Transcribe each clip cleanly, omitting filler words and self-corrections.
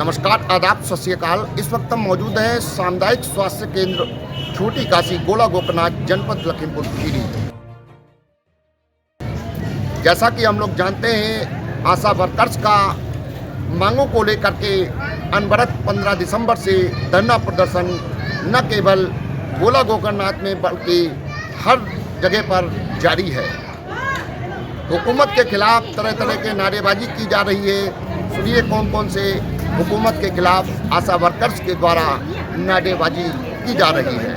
नमस्कार, आदाब, सत श्री अकाल। इस वक्त हम मौजूद हैं सामुदायिक स्वास्थ्य केंद्र छोटी काशी, गोला गोकनाथ, जनपद लखीमपुर खीरी। जैसा कि हम लोग जानते हैं, आशा वर्कर्स का मांगों को लेकर के अनवरत 15 दिसंबर से धरना प्रदर्शन न केवल गोला गोकनाथ में बल्कि हर जगह पर जारी है। हुकूमत के खिलाफ तरह तरह के नारेबाजी की जा रही है। सुनिए कौन कौन से हुकूमत के खिलाफ आशा वर्कर्स के द्वारा नारेबाजी की जा रही है।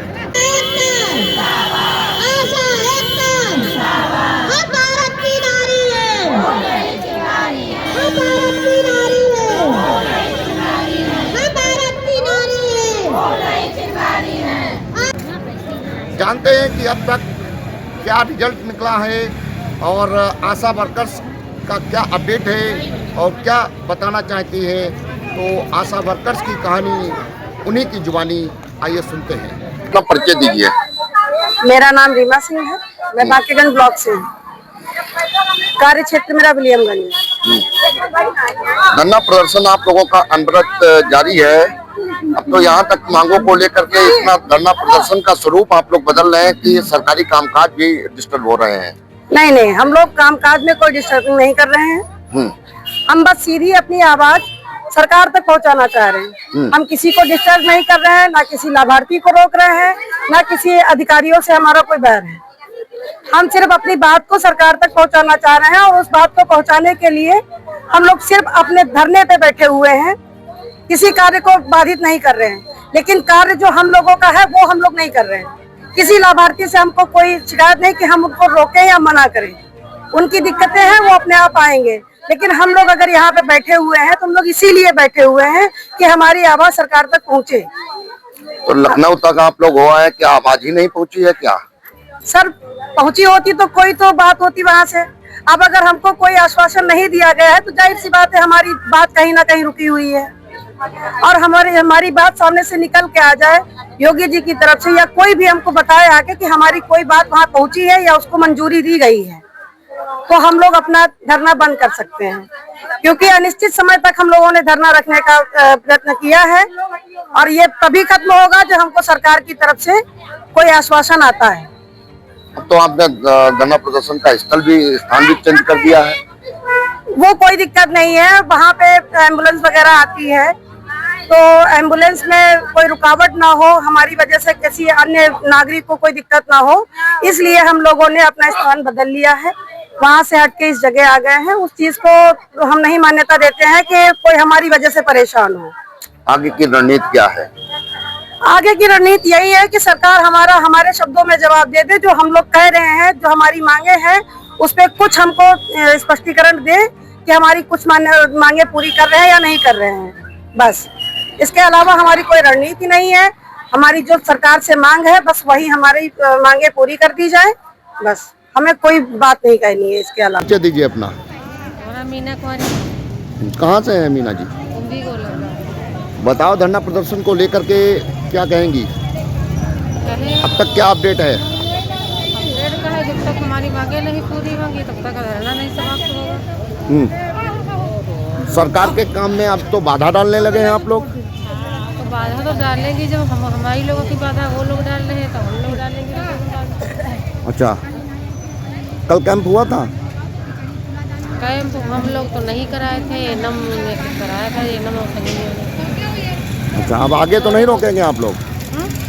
जानते हैं कि अब तक क्या रिजल्ट निकला है और आशा वर्कर्स का क्या अपडेट है और क्या बताना चाहती है। तो आशा वर्कर्स की कहानी उन्हीं की जुबानी आइए सुनते हैं। अपना परिचय दीजिए। मेरा नाम रीमा सिंह है, मैं बांकीगंज ब्लॉक से हूँ। कार्य क्षेत्र मेरा विलियमगंज है। धरना प्रदर्शन आप लोगों का अनवरत जारी है। अब तो यहाँ तक मांगों को लेकर के इतना धरना प्रदर्शन का स्वरूप आप लोग बदल रहे हैं कि सरकारी कामकाज भी डिस्टर्ब हो रहे हैं। नहीं, हम लोग कामकाज में कोई डिस्टर्बिंग नहीं कर रहे हैं। हम बस सीधी अपनी आवाज सरकार तक पहुंचाना चाह रहे हैं। हम किसी को डिस्टर्ब नहीं कर रहे हैं, ना किसी लाभार्थी को रोक रहे हैं, ना किसी अधिकारियों से हमारा कोई बैर है। हम सिर्फ अपनी बात को सरकार तक पहुंचाना चाह रहे हैं और उस बात को पहुंचाने के लिए हम लोग सिर्फ अपने धरने पे बैठे हुए हैं, किसी कार्य को बाधित नहीं कर रहे हैं। लेकिन कार्य जो हम लोगों का है वो हम लोग नहीं कर रहे हैं। किसी लाभार्थी से हमको कोई शिकायत नहीं कि हम उनको रोकें या मना करें। उनकी दिक्कतें हैं, वो अपने आप आएंगे। लेकिन हम लोग अगर यहाँ पे बैठे हुए हैं तो हम लोग इसीलिए बैठे हुए हैं कि हमारी आवाज सरकार तक पहुँचे। तो लखनऊ तक आप लोग हुआ है, क्या आवाज ही नहीं पहुँची है क्या? सर पहुँची होती तो कोई तो बात होती वहाँ से। अब अगर हमको कोई आश्वासन नहीं दिया गया है तो जाहिर सी बात है हमारी बात कहीं ना कहीं रुकी हुई है। और हमारी बात सामने से निकल के आ जाए योगी जी की तरफ से, या कोई भी हमको बताए आके कि हमारी कोई बात वहाँ पहुँची है या उसको मंजूरी दी गई है, तो हम लोग अपना धरना बंद कर सकते हैं। क्योंकि अनिश्चित समय तक हम लोगों ने धरना रखने का प्रयत्न किया है और ये तभी खत्म होगा जब हमको सरकार की तरफ से कोई आश्वासन आता है। अब तो आपने धरना प्रदर्शन का स्थान भी चेंज कर दिया है। वो कोई दिक्कत नहीं है, वहाँ पे एम्बुलेंस वगैरह आती है, तो एम्बुलेंस में कोई रुकावट ना हो, हमारी वजह से किसी अन्य नागरिक को कोई दिक्कत ना हो, इसलिए हम लोगों ने अपना स्थान बदल लिया है। वहाँ से हट के इस जगह आ गए हैं। उस चीज को हम नहीं मान्यता देते हैं कि कोई हमारी वजह से परेशान हो। आगे की रणनीति क्या है? आगे की रणनीति यही है कि सरकार हमारे शब्दों में जवाब दे दे। जो हम लोग कह रहे हैं, जो हमारी मांगे हैं, उस पर कुछ हमको स्पष्टीकरण दे कि हमारी कुछ मांगे पूरी कर रहे हैं या नहीं कर रहे हैं। बस इसके अलावा हमारी कोई रणनीति नहीं है। हमारी जो सरकार से मांग है बस वही हमारी मांगे पूरी कर दी जाए। बस हमें कोई बात नहीं कहनी है इसके अलावा। अच्छा दीजिए अपना। मीना कुमारी। कहाँ से हैं मीना जी? बताओ, धरना प्रदर्शन को लेकर के क्या कहेंगी? अब तक क्या अपडेट है? अपडेट का है, जब तक हमारी मांगे नहीं पूरी होंगी तब तक धरना नहीं समाप्त होगा। सरकार के काम में अब तो बाधा डालने लगे हैं आप लोग। तो बाधा तो डालेंगे, जब हमारी लोगों की बाधा वो लोग डाल रहे हैं तो हम लोग डालेंगे। अच्छा, कल कैंप हुआ था? कैंप हम लोग तो नहीं कराए थे, एनम ने कराया था। एनम अच्छा, अब आगे तो नहीं रोकेंगे आप लोग?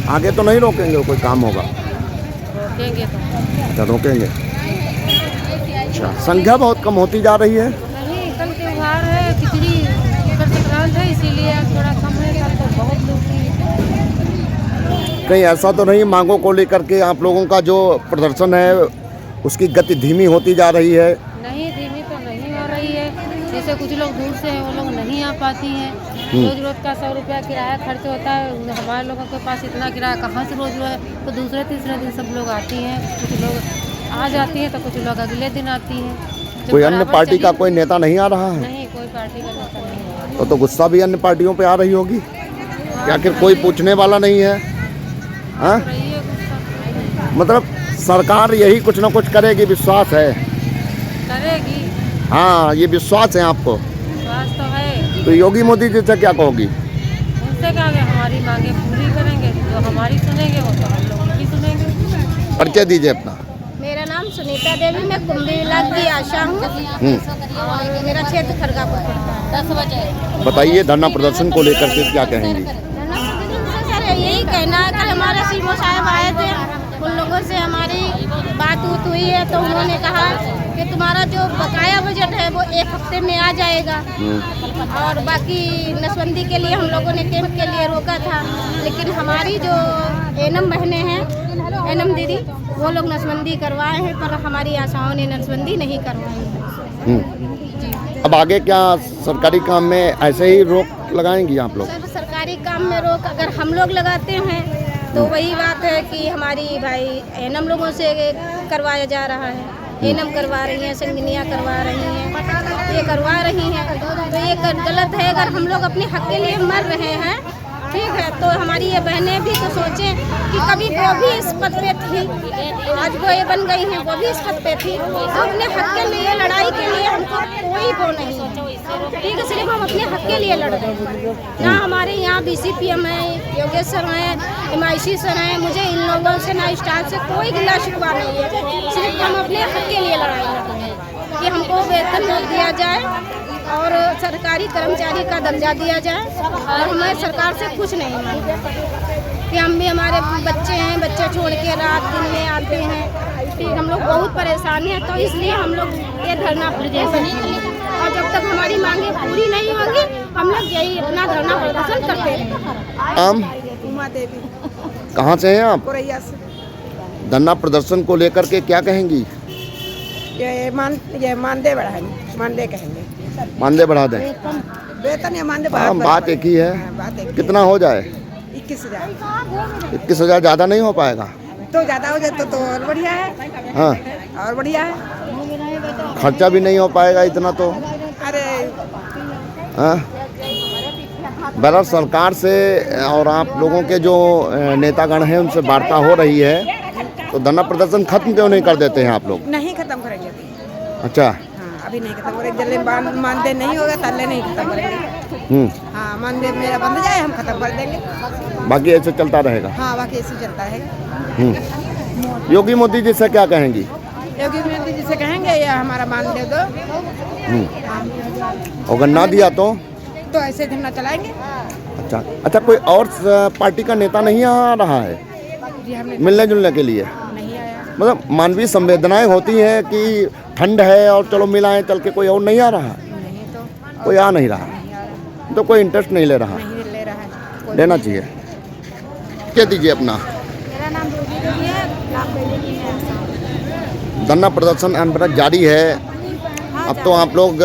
आगे तो नहीं रोकेंगे, कोई काम होगा रोकेंगे तो। अच्छा, रोकेंगे। अच्छा, संख्या बहुत कम होती जा रही है। नहीं, कल त्योहार है, खिचड़ी संक्रांत है, इसीलिए थोड़ा कम है। कल तो बहुत लोग कहीं ऐसा तो नहीं मांगों को लेकर के आप लोगों का जो प्रदर्शन है उसकी गति धीमी होती जा रही है? नहीं, धीमी तो नहीं हो रही है। जैसे कुछ लोग दूर से हैं, वो लोग नहीं आ पाती हैं। रोज का 100 रुपया किराया खर्च होता है। हमारे लोगों के पास इतना किराया कहाँ से रोज है। तो दूसरे तीसरे दिन सब लोग आती हैं। कुछ लोग आ जाती हैं तो कुछ लोग अगले दिन आती हैं। कोई अन्य पार्टी का कोई नेता नहीं आ रहा है? नहीं, कोई पार्टी का नेता नहीं आ रहा। तो गुस्सा भी अन्य पार्टियों पे आ रही होगी क्या? आखिर कोई पूछने वाला नहीं है? हाँ, मतलब सरकार यही कुछ ना कुछ करेगी, विश्वास है? करेगी। हाँ, ये विश्वास है आपको? विश्वास तो है। तो योगी मोदी जी से क्या कहोगी? उनसे क्या है, हमारी मांगे पूरी करेंगे, जो हमारी सुनेंगे वो तो हम लोग की सुनेंगे। परिचय दीजिए अपना। मेरा नाम सुनीता देवी, मैं कुंभी विलास की आशा हूँ और मेरा क्षेत्र खरगापुर पड़ता है। 10 बजे बताइए धरना प्रदर्शन को लेकर के क्या कहेंगी? सर यही कहना है, कल हमारे सीएम साहब आए थे, उन लोगों से हमारी बात हुई है तो उन्होंने कहा कि तुम्हारा जो बकाया बजट है वो 1 हफ्ते में आ जाएगा और बाकी नसबंदी के लिए हम लोगों ने कैंप के लिए रोका था, लेकिन हमारी जो एनम बहनें हैं, एनम दीदी, वो लोग नसबंदी करवाए हैं पर हमारी आशाओं ने नसबंदी नहीं करवाई है। अब आगे क्या सरकारी काम में ऐसे ही रोक लगाएंगी आप लोग? सर सरकारी काम में रोक अगर हम लोग लगाते हैं तो वही बात है कि हमारी भाई एनम लोगों से करवाया जा रहा है, एनम करवा रही हैं, संगनियाँ करवा रही हैं, ये करवा रही हैं, तो ये गलत है। अगर हम लोग अपने हक के लिए मर रहे हैं, ठीक है, तो हमारी ये बहनें भी तो सोचें कि कभी वो भी इस पद पे थी, आज वो ये बन गई हैं, वो भी इस पद पे थी, तो अपने हक के लिए लड़ाई के लिए हमको कोई वो नहीं है, ठीक है, सिर्फ हम अपने हक के लिए लड़ रहे हैं। ना हमारे यहाँ BCPM है, योगेश सर हैं, MIC सर हैं, मुझे इन लोगों से ना स्टाफ से कोई गिला शिकवा नहीं है, सिर्फ हम अपने हक के लिए लड़ाई लड़ रहे हैं कि हमको वेतन दिया जाए और सरकारी कर्मचारी का दर्जा दिया जाए और हमें सरकार से कुछ नहीं मांगते कि हम भी, हमारे बच्चे हैं, बच्चे छोड़ के रात दिन में आते हैं, फिर हम लोग बहुत परेशान हैं, तो इसलिए हम लोग ये धरना प्रदर्शन और जब तक हमारी मांगे पूरी नहीं होगी हम लोग यही अपना धरना प्रदर्शन करते रहेंगे। आम उमा देवी कहाँ से हैं आप? कोरैया से। धरना प्रदर्शन को लेकर के क्या कहेंगी? ये मानदेय बढ़ाएंगे, मानदेय कहेंगे, मानदेय बढ़ा दें। वेतन या मानदेय हाँ, बात एक ही है। बात एक कितना हो जाए? 21,000। 21,000 ज़्यादा नहीं हो पाएगा? तो ज़्यादा हो जाए तो और बढ़िया है। हाँ, और बढ़िया है। खर्चा भी नहीं हो पाएगा इतना तो। अरे हाँ, बहरहाल सरकार से और आप लोगों के जो नेतागण हैं उनसे वार्ता हो रही है, तो धरना प्रदर्शन खत्म क्यों नहीं कर देते हैं आप लोग? नहीं खत्म करेंगे अभी। अच्छा, हाँ, अभी नहीं खत्म करेंगे, जल्दी मानदेय नहीं होगा तल्ले नहीं खत्म करेंगे। हाँ, मानदेय मेरा बंद जाए हम खत्म कर देंगे, बाकी ऐसे चलता रहेगा। हाँ, बाकी ऐसे चलता रहेगा। योगी मोदी जी से क्या कहेंगी? योगी मोदी जी से कहेंगे ये हमारा मानदेय दो, अगर ना दिया तो ऐसे धरना चलाएंगे। अच्छा, कोई और पार्टी का नेता नहीं आ रहा है जी, हमने मिलने जुलने के लिए? नहीं आया। मतलब मानवीय संवेदनाएं होती हैं कि ठंड है और चलो मिलाएं चल के, कोई और नहीं आ रहा? नहीं तो कोई आ नहीं रहा, तो कोई इंटरेस्ट नहीं ले रहा? नहीं ले रहा है, लेना चाहिए। क्या दीजिए अपना। मेरा नाम रूबी देवी है, ब्लॉक बेली है। धरना प्रदर्शन अनवरत जारी है। अब तो आप लोग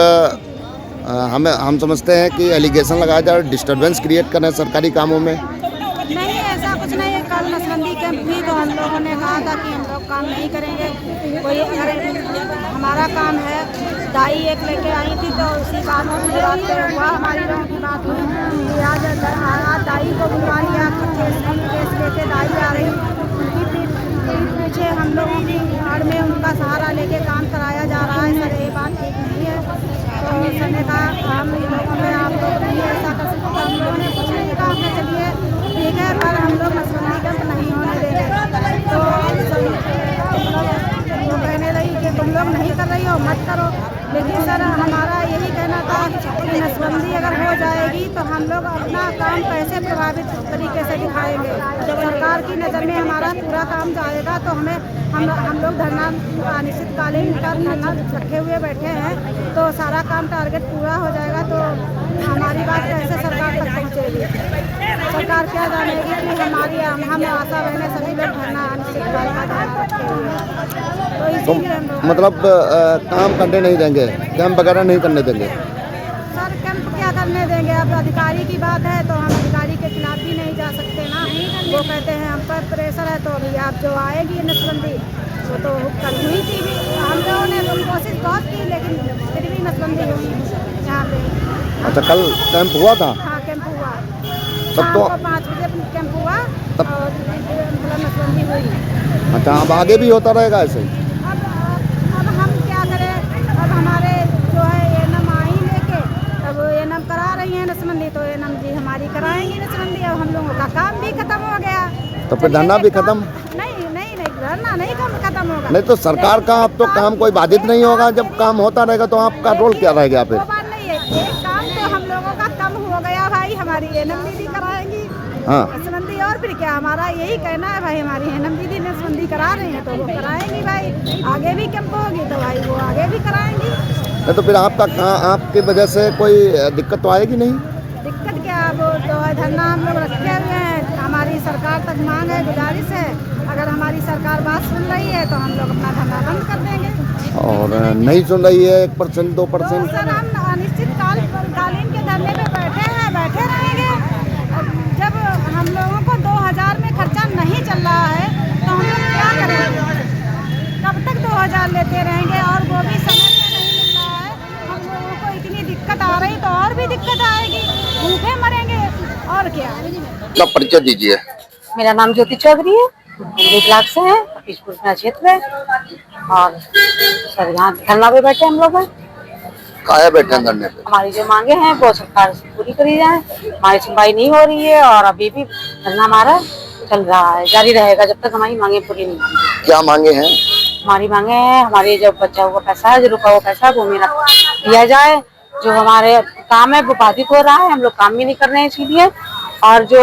हम समझते हैं कि एलिगेशन लगाया जा रहा है, डिस्टर्बेंस क्रिएट कर रहे हैं सरकारी कामों में। नहीं, ऐसा कुछ नहीं है। कल नसबंदी कैंप भी तो हम लोगों ने कहा था कि हम लोग काम नहीं करेंगे, कोई अगर हमारा काम है, दाई एक लेके आई थी तो उसी बात में मुझे बात हुआ, हमारी लोगों की बात हुई, आज दाई को बुलवा लिया, केस लेके दाई आ रही, उनकी पीछे हम लोगों की आड़ में उनका सहारा लेके काम कराया जा रहा है। सर ये बात ठीक नहीं है। तो सर ने कहा हम लोगों में आप लोग नहीं ऐसा कर सकते, हम लोगों ने कुछ नहीं कहा, हमने चलिए ठीक है पर हम लोग नसबंदी कैंप नहीं होने देंगे। तो वो कहने लगी कि तुम लोग नहीं कर रही हो मत करो, लेकिन सर हमारा यही कहना था कि नसबंदी अगर हो जाएगी तो हम लोग अपना काम कैसे प्रभावित तरीके से दिखाएंगे। जब सरकार की नज़र में हमारा पूरा काम जाएगा तो हम लोग धरना अनिश्चितकालीन का धरना रखे हुए बैठे हैं, तो सारा काम टारगेट पूरा हो जाएगा तो हमारी बात कैसे सरकार तक पहुँचेगी? सरकार क्या जानेगी कि हम आशा बहने सभी लोग धरना अनिश्चितकालीन का धरना रखे हुए हैं। तो इसीलिए हम लोग मतलब काम करने नहीं देंगे, कैंप वगैरह नहीं करने देंगे? सर कैंप क्या करने देंगे? अब अधिकारी की बात है तो हम अधिकारी के खिलाफ भी नहीं जा सकते ना। वो कहते हैं हम पर प्रेशर है तो अभी आप जो आएगी नसबंदी वो तो कल हुई थी भी, हम लोगों ने तो कोशिश बहुत की लेकिन फिर भी नसबंदी हुई यहाँ पे। अच्छा, कल कैंप हुआ था? हाँ, कैंप हुआ, तब तो 5 बजे कैंप हुआ तब और मतलब नसबंदी हुई। अच्छा, अब आगे भी होता रहेगा ऐसे ही? अब हम क्या करें? अब हमारे जो है एनम आई लेके, तब एनम करा रही तो फिर धरना भी खत्म? नहीं धरना नहीं खत्म होगा। नहीं तो सरकार का अब तो काम कोई बाधित नहीं होगा, जब काम होता रहेगा तो आपका रोल क्या रहेगा फिर? वो बात नहीं है, एक काम तो हम लोगों का कम हो गया भाई, हमारी एनएम दीदी कराएंगी हाँ नसबंदी, और फिर क्या हमारा यही कहना है भाई, हमारी एनएम दीदी नसबंदी करा रही है तो वो कराएंगी भाई, आगे भी कैंप होगी तो भाई वो आगे भी कराएंगी। नहीं तो फिर आपका आपकी वजह से कोई दिक्कत तो आएगी नहीं? दिक्कत क्या, वो तो धरना हम लोग रखे हुए हैं, हमारी सरकार तक मांग है, गुजारिश है, अगर हमारी सरकार बात सुन रही है तो हम लोग अपना धरना बंद कर देंगे। और नहीं सुन रही है 1% 2%? तो सर हम अनिश्चित कालीन के धरने पे बैठे रहेंगे। जब हम लोगों को 2000 में खर्चा नहीं चल रहा है तो हम लोग क्या करेंगे? कब तक 2000 लेते रहेंगे और वो भी समय से नहीं मिल रहा है। हम लोगों को इतनी दिक्कत आ रही तो और भी दिक्कत आएगी, भूखे मरेंगे और क्या। क्या परिचय दीजिए? मेरा नाम ज्योति चौधरी है, विकलांग से है, पीसपुर क्षेत्र है, और सर यहाँ धरना पे बैठे हम लोग हैं। काहे बैठे हैं धरने पे? हमारी जो मांगे हैं वो सरकार से पूरी करी जाए, हमारी सुनवाई नहीं हो रही है और अभी भी धरना हमारा चल रहा है, जारी रहेगा जब तक हमारी मांगे पूरी नहीं होंगी। क्या मांगे हैं? हमारी मांगे हैं, हमारे जो बचा हुआ पैसा है, जो रुका हुआ पैसा है वो मेरा दिया जाए, जो हमारे काम है वो बाधित हो रहा है, हम लोग काम भी नहीं कर रहे हैं इसीलिए, और जो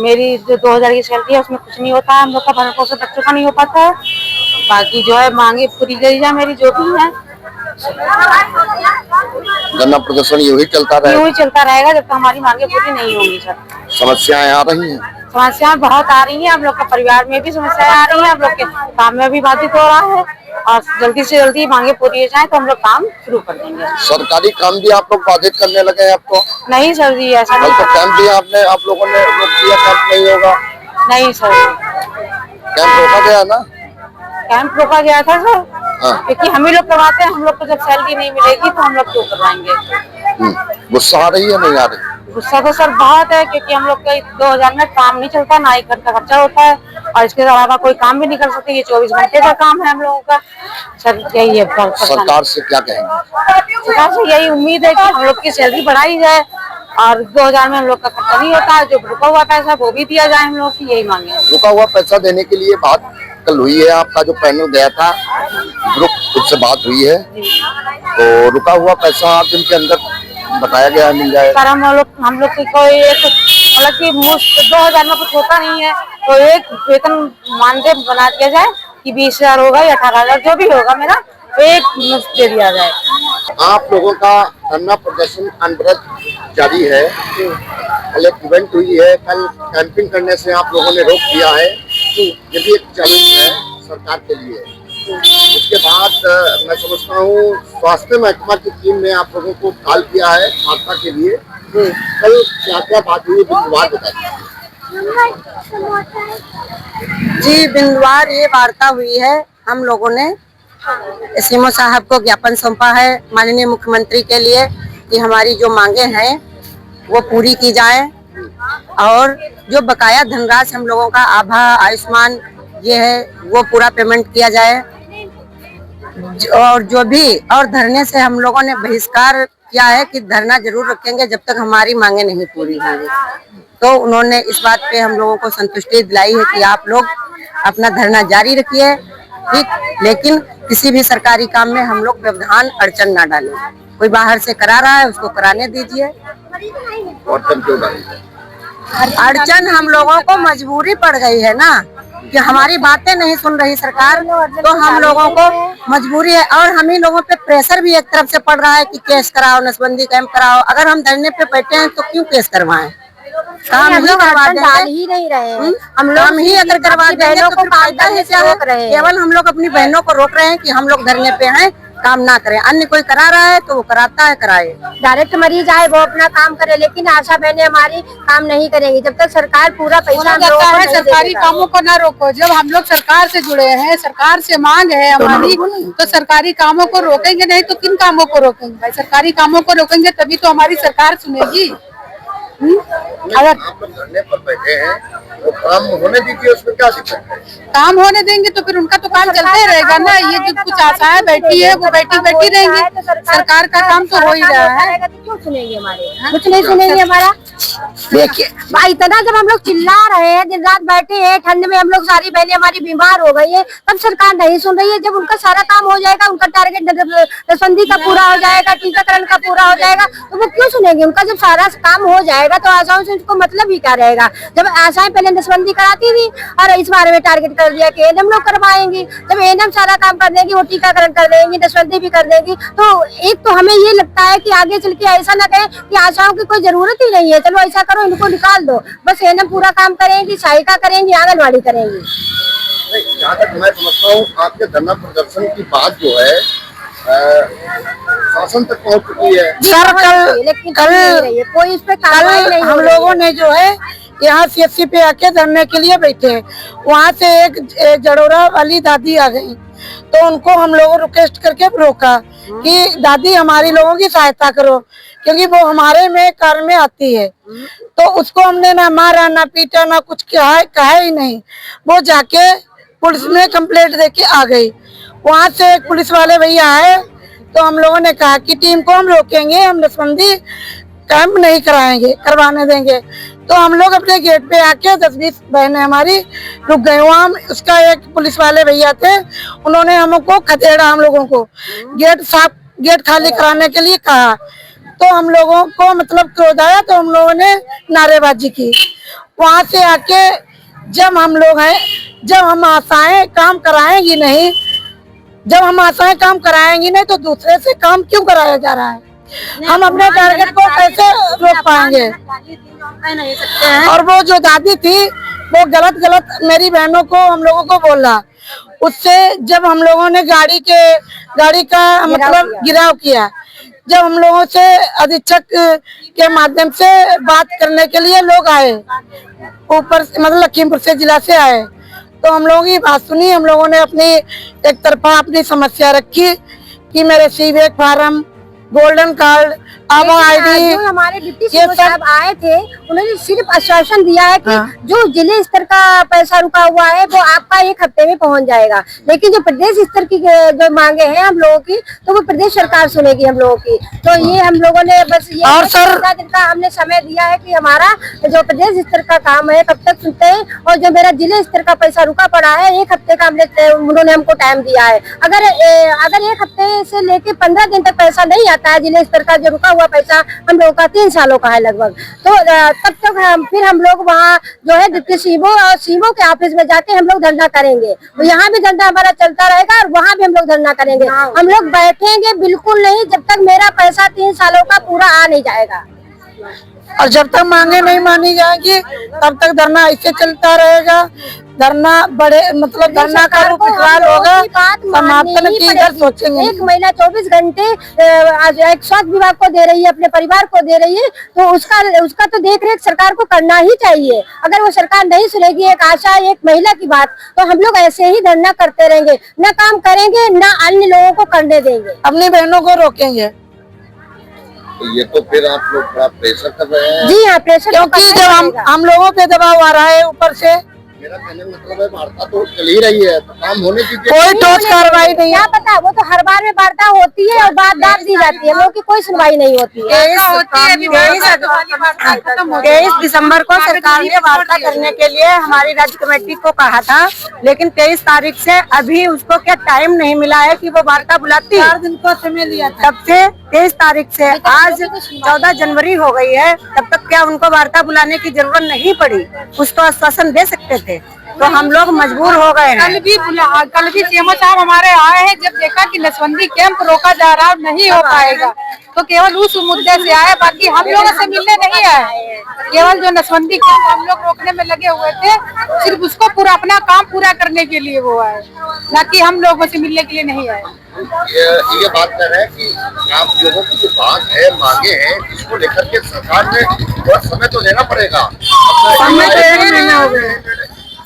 मेरी जो 2000 की सैलरी है उसमें कुछ नहीं होता है, हम लोग का भरण पोषण बच्चों का नहीं हो पाता है, बाकी जो है मांगे पूरी करी जाए मेरी जो भी है। धरना प्रदर्शन यूँ चलता रहेगा जब तक हमारी मांगे पूरी नहीं होंगी। सर समस्याएं आ रही हैं? समस्याएं बहुत आ रही हैं, हम लोग का परिवार में भी समस्याएं आ रही हैं, हम लोग के काम में भी बाधित हो रहा है, और जल्दी से जल्दी मांगे पूरी हो जाए तो हम लोग काम शुरू कर देंगे। सरकारी काम भी आप लोग बाधित करने लगे हैं आपको? नहीं सर जी, ऐसा नहीं। तो कैंप भी आप लोगों ने रोक दिया, कैंप नहीं होगा? नहीं सर, कैंप रोका गया ना? कैंप रोका गया था सर, हाँ। क्योंकि हम ही लोग करवाते हैं, हम लोग को जब सैलरी नहीं मिलेगी तो हम लोग क्यों करवाएंगे। गुस्सा आ रही है नहीं आ रही? गुस्सा तो सर बहुत है, क्योंकि हम लोग का 2000 में काम नहीं चलता, ना ही घर का खर्चा होता है, और इसके अलावा कोई काम भी नहीं कर सकते, ये 24 घंटे का काम है हम लोगों का। सर यही है, सरकार से क्या कहेंगे? सरकार से यही उम्मीद है कि हम लोग की सैलरी बढ़ाई जाए, और 2000 में हम लोग का खर्चा नहीं होता, जो रुका हुआ पैसा वो भी दिया जाए, हम लोग की यही मांगे। रुका हुआ पैसा देने के लिए बात कल हुई है, आपका जो पैनल गया था ग्रुप, उससे बात हुई है, तो रुका हुआ पैसा 8 दिन के अंदर बताया गया मिल जाएगा। सर हम लोग की कोई एक मतलब कि 2000 में कुछ होता नहीं है, तो एक वेतन मानदेय बना दिया जाए कि 20,000 होगा या 18,000 जो भी होगा मेरा, तो एक मुश्त दे दिया जाए। आप लोगों का धरना प्रदर्शन अनवरत जारी है, कल एक इवेंट हुई है, कल कैंपिंग करने से आप लोगों ने रोक दिया है, ये भी एक चैलेंज है सरकार के लिए। उसके बाद मैं समझता हूँ स्वास्थ्य महकमा की टीम ने आप लोगों को कॉल किया है वार्ता के लिए, कल क्या क्या बात हुई बिंदुवार बताइए। जी बिंदुवार ये वार्ता हुई है, हम लोगों ने सीएम साहब को ज्ञापन सौंपा है माननीय मुख्यमंत्री के लिए कि हमारी जो मांगे हैं वो पूरी की जाए, और जो बकाया धनराशि हम लोगों का आभा आयुष्मान ये है वो पूरा पेमेंट किया जाए, और जो भी और धरने से हम लोगों ने बहिष्कार किया है कि धरना जरूर रखेंगे जब तक हमारी मांगे नहीं पूरी होंगी। तो उन्होंने इस बात पे हम लोगों को संतुष्टि दिलाई है कि आप लोग अपना धरना जारी रखिए, ठीक, लेकिन किसी भी सरकारी काम में हम लोग व्यवधान अड़चन ना डालें। कोई बाहर से करा रहा है उसको कराने दीजिए। अड़चन हम लोगों को मजबूरी पड़ गई है ना कि हमारी बातें नहीं सुन रही सरकार, तो हम लोगों को मजबूरी है, और हम ही लोगों पे प्रेशर भी एक तरफ से पड़ रहा है कि केस कराओ, नसबंदी कैंप कराओ। अगर हम धरने पे बैठे हैं तो क्यों केस करवाएं? काम ही करवा देंगे, ही नहीं रहे हम ही अगर करवा देंगे तो फिर फायदा है क्या है? केवल हम लोग अपनी बहनों को रोक रहे हैं कि हम लोग धरने पे हैं, काम ना करें। अन्य कोई करा रहा है तो वो कराता है, कराए। डायरेक्ट मरीज आए वो अपना काम करे, लेकिन आशा बहनें हमारी काम नहीं करेंगी जब तक सरकार पूरा पैसा कहता है सरकारी कामों को ना रोको। जब हम लोग सरकार से जुड़े हैं, सरकार से मांग है हमारी, तो सरकारी कामों को रोकेंगे नहीं तो किन कामों को रोकेंगे भाई? सरकारी कामों को रोकेंगे तभी तो हमारी सरकार सुनेगी। अगर आप लोग धरने पर बैठे हैं तो काम होने दीजिए, उसमें क्या दिक्कत है? काम होने देंगे तो फिर उनका तो काम चलते रहेगा ना। ये जो कुछ आशाएं बैठी है वो बैठी बैठी रहेंगी, सरकार का काम तो हो ही रहा है। क्यों सुनेंगे हमारे? कुछ नहीं सुनेंगे हमारा। देखिए भाई इतना जब हम लोग चिल्ला रहे हैं, दिन रात बैठे हैं, ठंड में हम लोग सारी बहनें हमारी बीमार हो गई है, तब सरकार नहीं सुन रही है। जब उनका सारा काम हो जाएगा, उनका टारगेट नसबंदी का पूरा हो जाएगा, टीकाकरण का पूरा हो जाएगा, तो वो क्यों सुनेंगे? उनका जब सारा काम हो जाएगा तो आशाओं से उनको मतलब ही क्या रहेगा? जब आशाएं पहले नसबंदी कराती थी और इस बारे में टारगेट कर दिया कि एनएम लोग करवाएंगी, जब एनएम सारा काम कर देंगी, वो टीकाकरण कर देंगी, नसबंदी भी कर देंगी, तो एक तो हमें ये लगता है कि आगे चल के ऐसा ना कहें कि आशाओं की कोई जरूरत ही नहीं है, चलो ऐसा करो, इनको निकाल दो, बस एनएम पूरा काम करेंगी, सहायिका करेंगी, आंगनबाड़ी करेंगी। जहाँ तक मैं समझता हूँ आपके धरना प्रदर्शन की बात जो है शासन तक पहुँच चुकी है। सर लेकिन कल कोई इस पे कार्रवाई नहीं हम लोगों ने जो है यहाँ सीएससी पे आके धरने के लिए बैठे हैं। वहाँ से एक जड़ोरा वाली दादी आ गई, तो उनको हम लोगों रिक्वेस्ट करके रोका कि दादी हमारी लोगों की सहायता करो, क्योंकि वो हमारे में कार में आती है। तो उसको हमने ना मारा ना पीटा ना कुछ कहा ही नहीं। वो जाके पुलिस में कंप्लेंट देके आ गई। वहाँ से एक पुलिस वाले भैया आए, तो हम लोगों ने कहा कि टीम को हम रोकेंगे, हम नसबंदी कैंप नहीं करवाने देंगे। तो हम लोग अपने गेट पे आके 10-20 बहनें हमारी रुक गए। वहाँ उसका एक पुलिस वाले भैया थे, उन्होंने हमको खदेड़ा, हम लोगों को गेट खाली कराने के लिए कहा। तो हम लोगों को मतलब क्रोध आया, तो हम लोगों ने नारेबाजी की। वहाँ से आके जब हम आशाएं काम कराएंगी नहीं, तो दूसरे से काम क्यों कराया जा रहा है? हम अपने टारगेट को कैसे रोक पाएंगे? और वो जो दादी थी वो गलत मेरी बहनों को, हम लोगों को बोला। उससे जब हम लोगों ने गाड़ी का मतलब गिराव किया, जब हम लोगों से अधीक्षक के माध्यम से बात करने के लिए लोग आए, ऊपर मतलब लखीमपुर से जिला से आए, तो हम लोगों की बात सुनी। हम लोगों ने अपनी एक तरफा अपनी समस्या रखी कि मेरे सीवेक फार्म, गोल्डन कार्ड, आभा आईडी, हमारे डिप्टी सीएम साहब आए थे, उन्होंने सिर्फ आश्वासन दिया है कि जो जिले स्तर का पैसा रुका हुआ है वो आपका 1 हफ्ते में पहुंच जाएगा, लेकिन जो प्रदेश स्तर की जो मांगे हैं हम लोगों की, तो वो प्रदेश सरकार सुनेगी हम लोगों की। तो ये हम लोगों ने बस ये 15 दिन का हमने समय दिया है कि हमारा जो प्रदेश स्तर का काम है कब तक सुनते हैं, और जो मेरा जिले स्तर का पैसा रुका पड़ा है 1 हफ्ते का उन्होंने हमको टाइम दिया है। अगर 1 हफ्ते से लेके 15 दिन तक पैसा नहीं आता है, जिले स्तर का जो रुका हुआ पैसा हम लोगों का 3 सालों का है लगभग, तो तब तक फिर हम लोग वहाँ जो है डिप्टी सीएमओ और सीएमओ के ऑफिस में जाके हम लोग धरना करेंगे। तो यहाँ भी धरना हमारा चलता रहेगा और वहाँ भी हम लोग धरना करेंगे। हम लोग बैठेंगे बिल्कुल नहीं जब तक मेरा पैसा 3 सालों का पूरा आ नहीं जाएगा, और जब तक मांगे नहीं मानी जाएंगी तब तक धरना ऐसे चलता रहेगा। धरना धरना का रूप विकराल होगा, समापन की इधर सोचेंगे। एक महीना 24 घंटे एक स्वास्थ्य विभाग को दे रही है, अपने परिवार को दे रही है, तो उसका तो देख रेख सरकार को करना ही चाहिए। अगर वो सरकार नहीं सुनेगी एक आशा, एक महिला की बात, तो हम लोग ऐसे ही धरना करते रहेंगे, न काम करेंगे न अन्य लोगों को करने देंगे, अपनी बहनों को रोकेंगे। तो ये तो फिर आप लोग बड़ा प्रेशर कर रहे हैं। जी हाँ, प्रेशर, क्योंकि जब हम लोगों पे दबाव आ रहा है ऊपर से। मेरा कहने मतलब है वार्ता तो चल ही रही है, तो काम होने की कोई ठोस कार्रवाई नहीं है। क्या पता, वो तो हर बार में वार्ता होती है और बात दी जाती है, हम लोग की कोई सुनवाई नहीं होती है। 23 दिसंबर को सरकार ने वार्ता करने के लिए हमारी राज्य कमेटी को कहा था, लेकिन 23 तारीख से अभी उसको क्या टाइम नहीं मिला है कि वो वार्ता बुलाती। 4 दिन का समय लिया था। तब से 23 तारीख से आज 14 जनवरी हो गई है, तब तक क्या उनको वार्ता बुलाने की जरूरत नहीं पड़ी? कुछ तो आश्वासन दे सकते थे, तो हम लोग मजबूर हो गए हैं। कल भी सीएमओ साहब हमारे आए हैं, जब देखा कि नसबंदी कैंप रोका जा रहा है, नहीं हो पाएगा, तो केवल उस मुद्दे से आए, बाकी हम लोगों से मिलने नहीं आए। केवल जो नसबंदी कैंप हम लोग रोकने में लगे हुए थे, सिर्फ उसको पूरा अपना काम पूरा करने के लिए वो आए, न कि हम लोगों से मिलने के लिए नहीं आए। ये बात कर रहे हैं कि आप लोगों की जो बात है, मांगे हैं, इसको लेकर के सरकार ने थोड़ा समय तो लेना पड़ेगा।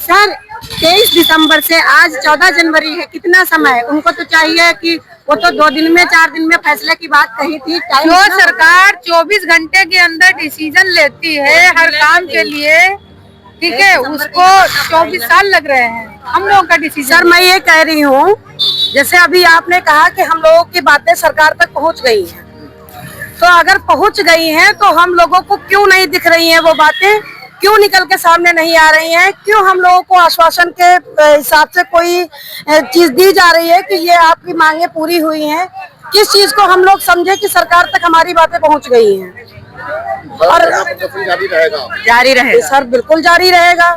सर 23 दिसंबर से आज 14 जनवरी है, कितना समय है? उनको तो चाहिए कि वो तो 2 दिन में 4 दिन में फैसले की बात कही थी। टाइम जो सरकार 24 घंटे के अंदर डिसीजन लेती है हर काम के लिए, ठीक है, उसको 24 साल लग रहे हैं हम लोगों का डिसीजन। सर मैं ये कह रही हूँ, जैसे अभी आपने कहा कि हम लोगों की बातें सरकार तक पहुँच गई हैं, तो अगर पहुँच गई हैं तो हम लोगों को क्यों नहीं दिख रही हैं वो बातें, क्यों निकल के सामने नहीं आ रही हैं, क्यों हम लोगों को आश्वासन के हिसाब से कोई चीज दी जा रही है कि ये आपकी मांगे पूरी हुई हैं, किस चीज को हम लोग समझे कि सरकार तक हमारी बातें पहुंच गई हैं। और जारी रहेगा सर, बिल्कुल जारी रहेगा,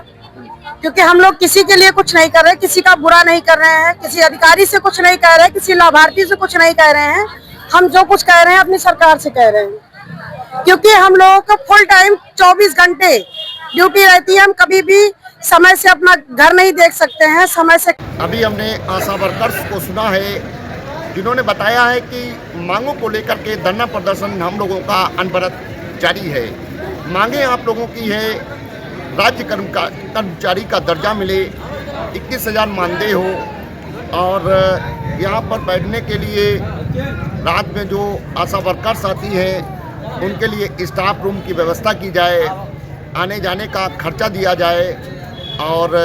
क्योंकि हम लोग किसी के लिए कुछ नहीं कर रहे, किसी का बुरा नहीं कर रहे हैं, किसी अधिकारी से कुछ नहीं कह रहे, किसी लाभार्थी से कुछ नहीं कह रहे हैं। हम जो कुछ कह रहे हैं अपनी सरकार से कह रहे हैं, क्योंकि हम लोगों का फुल टाइम 24 घंटे ड्यूटी रहती है। हम कभी भी समय से अपना घर नहीं देख सकते हैं, समय से। अभी हमने आशा वर्कर्स को सुना है जिन्होंने बताया है कि मांगों को लेकर के धरना प्रदर्शन हम लोगों का अनवरत जारी है। मांगे आप लोगों की है, राज्य कर्मचारी का दर्जा मिले, 21,000 मानदेय हो, और यहाँ पर बैठने के लिए रात में जो आशा वर्कर्स आती हैं उनके लिए स्टाफ रूम की व्यवस्था की जाए, आने जाने का खर्चा दिया जाए, और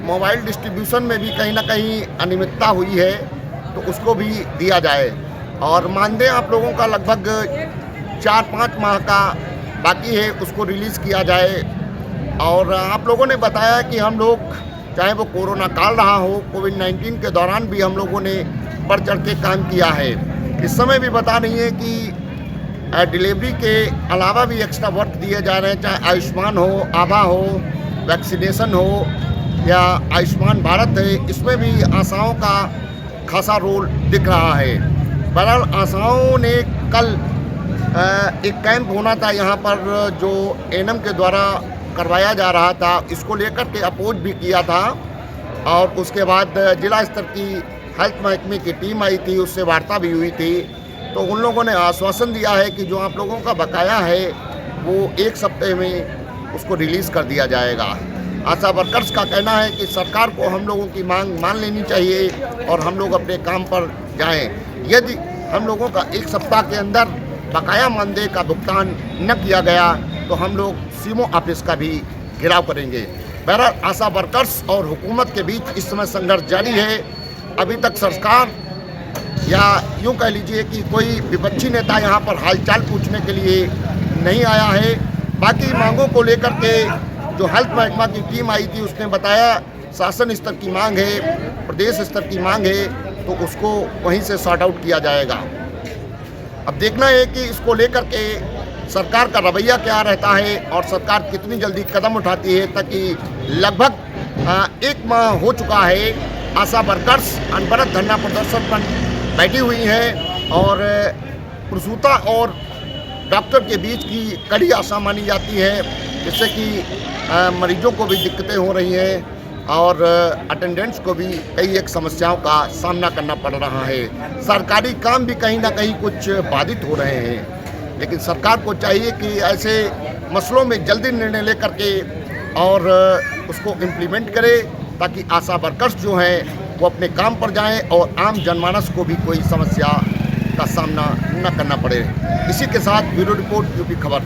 मोबाइल डिस्ट्रीब्यूशन में भी कहीं ना कहीं अनियमितता हुई है तो उसको भी दिया जाए, और मानदेय आप लोगों का लगभग 4-5 माह का बाकी है, उसको रिलीज़ किया जाए। और आप लोगों ने बताया कि हम लोग, चाहे वो कोरोना काल रहा हो, कोविड-19 के दौरान भी हम लोगों ने बढ़ चढ़ के काम किया है। इस समय भी बता रही है कि डिलीवरी के अलावा भी एक्स्ट्रा वर्क दिए जा रहे हैं, चाहे आयुष्मान हो, आभा हो, वैक्सीनेशन हो या आयुष्मान भारत है, इसमें भी आशाओं का खासा रोल दिख रहा है। बहरहाल आशाओं ने कल एक कैंप होना था यहाँ पर जो एनएम के द्वारा करवाया जा रहा था, इसको लेकर के अपोज भी किया था, और उसके बाद जिला स्तर की हेल्थ महकमे की टीम आई थी, उससे वार्ता भी हुई थी। तो उन लोगों ने आश्वासन दिया है कि जो आप लोगों का बकाया है वो 1 सप्ताह में उसको रिलीज़ कर दिया जाएगा। आशा वर्कर्स का कहना है कि सरकार को हम लोगों की मांग मान लेनी चाहिए और हम लोग अपने काम पर जाएं। यदि हम लोगों का 1 सप्ताह के अंदर बकाया मानदेय का भुगतान न किया गया तो हम लोग सीएमओ ऑफिस का भी घेराव करेंगे। बहरहाल आशा वर्कर्स और हुकूमत के बीच इस समय संघर्ष जारी है। अभी तक सरकार या यूँ कह लीजिए कि कोई विपक्षी नेता यहाँ पर हालचाल पूछने के लिए नहीं आया है। बाकी मांगों को लेकर के जो हेल्थ महकमा की टीम आई थी उसने बताया शासन स्तर की मांग है, प्रदेश स्तर की मांग है, तो उसको वहीं से सॉर्ट आउट किया जाएगा। अब देखना है कि इसको लेकर के सरकार का रवैया क्या रहता है और सरकार कितनी जल्दी कदम उठाती है, ताकि लगभग 1 माह हो चुका है आशा वर्कर्स अनवरत धरना प्रदर्शन पर बैठी हुई हैं, और प्रसूता और डॉक्टर के बीच की कड़ी आशा मानी जाती है, जिससे कि मरीजों को भी दिक्कतें हो रही हैं और अटेंडेंट्स को भी कई एक समस्याओं का सामना करना पड़ रहा है। सरकारी काम भी कहीं ना कहीं कुछ बाधित हो रहे हैं, लेकिन सरकार को चाहिए कि ऐसे मसलों में जल्दी निर्णय लेकर के और उसको इम्प्लीमेंट करे, ताकि आशा वर्कर्स जो हैं वो अपने काम पर जाएं और आम जनमानस को भी कोई समस्या का सामना न करना पड़े। इसी के साथ ब्यूरो रिपोर्ट यूपी खबर।